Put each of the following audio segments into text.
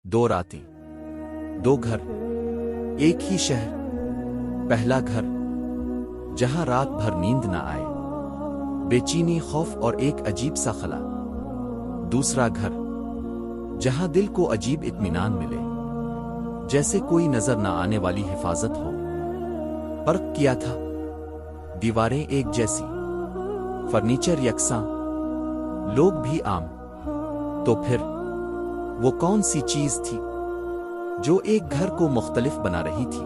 दो रातें, दो घर, एक ही शहर। पहला घर जहां रात भर नींद न आए, बेचैनी, खौफ और एक अजीब सा खला। दूसरा घर जहां दिल को अजीब इत्मीनान मिले, जैसे कोई नजर न आने वाली हिफाजत हो। फर्क किया था, दीवारें एक जैसी, फर्नीचर यकसां, लोग भी आम। तो फिर वो कौन सी चीज थी जो एक घर को मुख्तलिफ बना रही थी?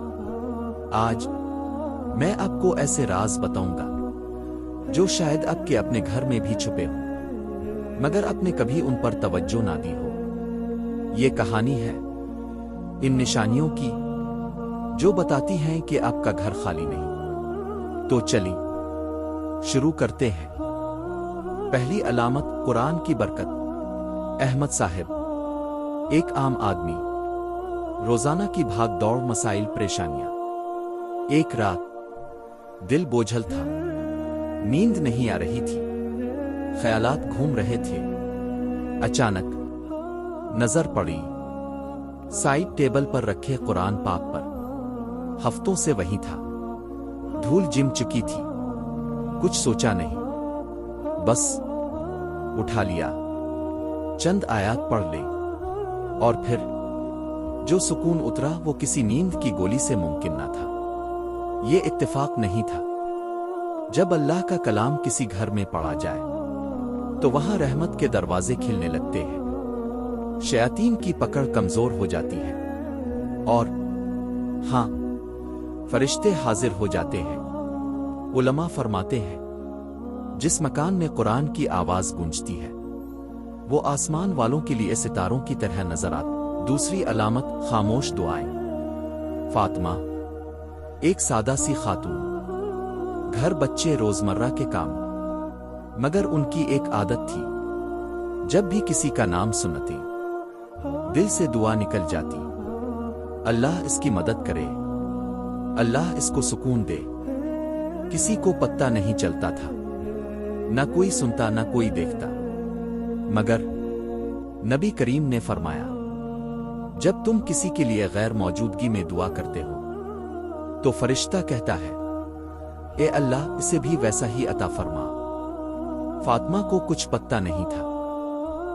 आज मैं आपको ऐसे राज बताऊंगा जो शायद आपके अपने घर में भी छुपे हों, मगर आपने कभी उन पर तवज्जो ना दी हो। ये कहानी है इन निशानियों की जो बताती हैं कि आपका घर खाली नहीं। तो चलिए शुरू करते हैं। पहली अलामत, कुरान की बरकत। अहमद साहब एक आम आदमी, रोजाना की भाग दौड़, मसाइल, परेशानियां। एक रात दिल बोझल था, नींद नहीं आ रही थी, ख्यालात घूम रहे थे। अचानक नजर पड़ी साइड टेबल पर रखे कुरान पाक पर। हफ्तों से वही था, धूल जिम चुकी थी। कुछ सोचा नहीं, बस उठा लिया, चंद आयात पढ़ ले, और फिर जो सुकून उतरा वो किसी नींद की गोली से मुमकिन ना था। ये इत्तेफाक नहीं था। जब अल्लाह का कलाम किसी घर में पढ़ा जाए तो वहां रहमत के दरवाजे खिलने लगते हैं, शयातीन की पकड़ कमजोर हो जाती है, और हां, फरिश्ते हाजिर हो जाते हैं। उलमा फरमाते हैं जिस मकान में कुरान की आवाज गूंजती है वो आसमान वालों के लिए सितारों की तरह नजर आती। दूसरी अलामत, खामोश दुआएं। फातिमा एक सादा सी खातून, घर, बच्चे, रोजमर्रा के काम, मगर उनकी एक आदत थी, जब भी किसी का नाम सुनती दिल से दुआ निकल जाती, अल्लाह इसकी मदद करे, अल्लाह इसको सुकून दे। किसी को पता नहीं चलता था, न कोई सुनता न कोई देखता, मगर नबी करीम ने फरमाया जब तुम किसी के लिए गैर मौजूदगी में दुआ करते हो तो फरिश्ता कहता है, ए अल्लाह इसे भी वैसा ही अता फरमा। फातिमा को कुछ पता नहीं था,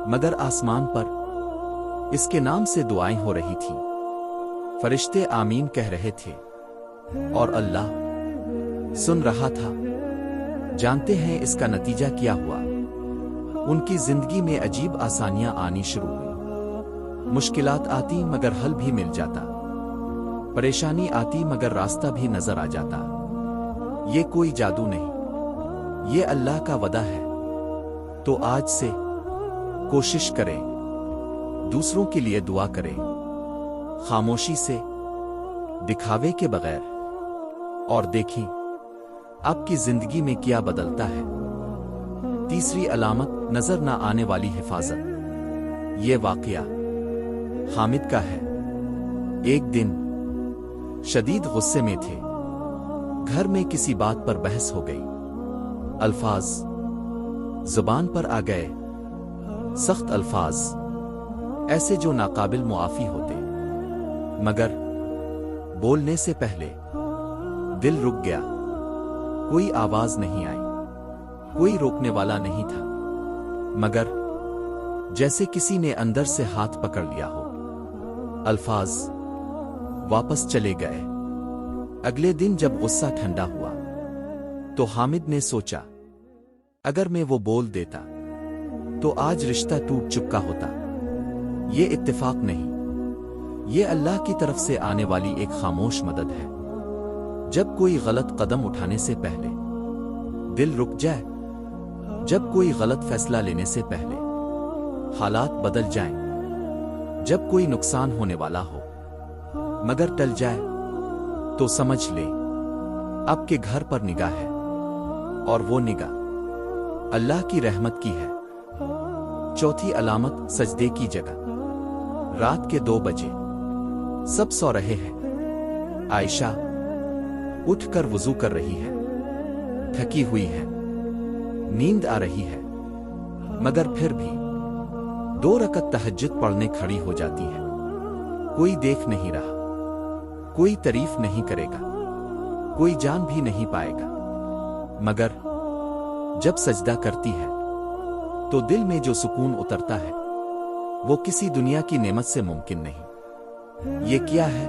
मगर आसमान पर इसके नाम से दुआएं हो रही थी, फरिश्ते आमीन कह रहे थे, और अल्लाह सुन रहा था। जानते हैं इसका नतीजा क्या हुआ? उनकी जिंदगी में अजीब आसानियां आनी शुरू हुई। मुश्किलात आती मगर हल भी मिल जाता, परेशानी आती मगर रास्ता भी नजर आ जाता। ये कोई जादू नहीं, ये अल्लाह का वदा है। तो आज से कोशिश करें, दूसरों के लिए दुआ करें, खामोशी से, दिखावे के बगैर, और देखें आपकी जिंदगी में क्या बदलता है। तीसरी अलामत, नजर न आने वाली हिफाजत। ये वाकया हामिद का है। एक दिन शदीद गुस्से में थे, घर में किसी बात पर बहस हो गई, अल्फाज जुबान पर आ गए, सख्त अल्फाज, ऐसे जो नाकाबिल मुआफी होते, मगर बोलने से पहले दिल रुक गया। कोई आवाज नहीं आई, कोई रोकने वाला नहीं था, मगर जैसे किसी ने अंदर से हाथ पकड़ लिया हो। अल्फाज वापस चले गए। अगले दिन जब गुस्सा ठंडा हुआ तो हामिद ने सोचा, अगर मैं वो बोल देता तो आज रिश्ता टूट चुका होता। ये इत्तेफाक नहीं, ये अल्लाह की तरफ से आने वाली एक खामोश मदद है। जब कोई गलत कदम उठाने से पहले दिल रुक जाए, जब कोई गलत फैसला लेने से पहले हालात बदल जाएं, जब कोई नुकसान होने वाला हो मगर टल जाए, तो समझ ले आपके घर पर निगाह है, और वो निगाह अल्लाह की रहमत की है। चौथी अलामत, सजदे की जगह। रात के 2 बजे सब सो रहे हैं। आयशा उठकर वुजू कर रही है, थकी हुई है, नींद आ रही है, मगर फिर भी 2 रकत तहज्जुद पढ़ने खड़ी हो जाती है। कोई देख नहीं रहा, कोई तारीफ नहीं करेगा, कोई जान भी नहीं पाएगा। मगर जब सजदा करती है तो दिल में जो सुकून उतरता है वो किसी दुनिया की नेमत से मुमकिन नहीं। ये क्या है?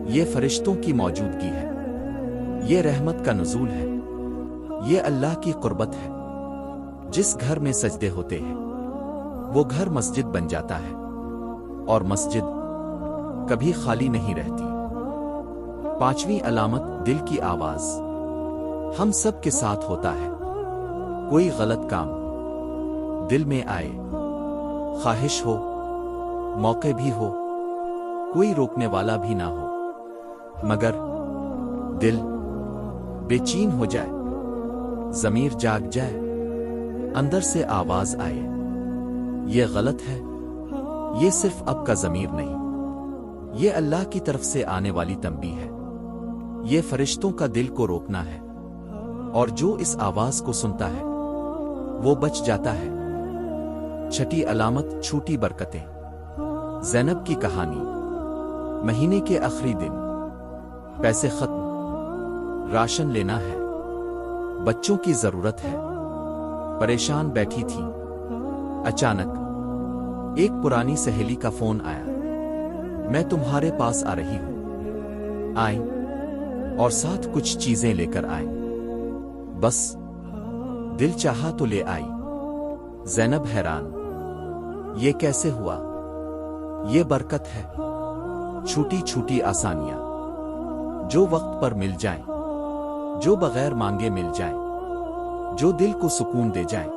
ये फरिश्तों की मौजूदगी है, ये रहमत का नुज़ूल है, ये अल्लाह की कुर्बत है। जिस घर में सजदे होते हैं वो घर मस्जिद बन जाता है, और मस्जिद कभी खाली नहीं रहती। पांचवी अलामत दिल की आवाज। हम सब के साथ होता है। कोई गलत काम दिल में आए, ख्वाहिश हो, मौके भी हो, कोई रोकने वाला भी ना हो, मगर दिल बेचैन हो जाए, ज़मीर जाग जाए, अंदर से आवाज आए, ये गलत है, ये सिर्फ अब का ज़मीर नहीं, ये अल्लाह की तरफ से आने वाली तंबीह है, ये फरिश्तों का दिल को रोकना है, और जो इस आवाज को सुनता है वो बच जाता है। छठी अलामत छोटी बरकतें। ज़ैनब की कहानी। महीने के आखिरी दिन, पैसे खत्म, राशन लेना है, बच्चों की जरूरत है, परेशान बैठी थी। अचानक एक पुरानी सहेली का फोन आया, मैं तुम्हारे पास आ रही हूं, आई, और साथ कुछ चीजें लेकर आई। बस दिल चाहा तो ले आई। ज़ैनब हैरान, ये कैसे हुआ? ये बरकत है, छोटी छोटी आसानियां जो वक्त पर मिल जाएं, जो बगैर मांगे मिल जाएं, जो दिल को सुकून दे जाएं,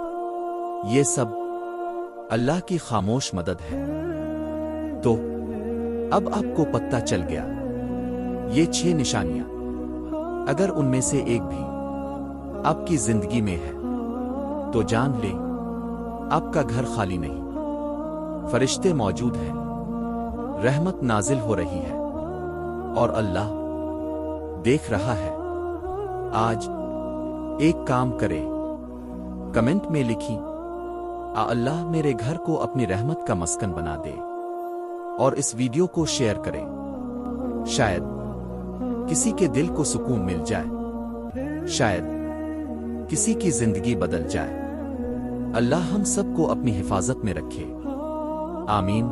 ये सब अल्लाह की खामोश मदद है। तो अब आपको पता चल गया, ये 6 निशानियां, अगर उनमें से एक भी आपकी जिंदगी में है तो जान ले, आपका घर खाली नहीं, फरिश्ते मौजूद हैं, रहमत नाजिल हो रही है, और अल्लाह देख रहा है। आज एक काम करें, कमेंट में लिखी, अल्लाह मेरे घर को अपनी रहमत का मस्कन बना दे, और इस वीडियो को शेयर करें। शायद किसी के दिल को सुकून मिल जाए, शायद किसी की जिंदगी बदल जाए। अल्लाह हम सबको अपनी हिफाजत में रखे। आमीन।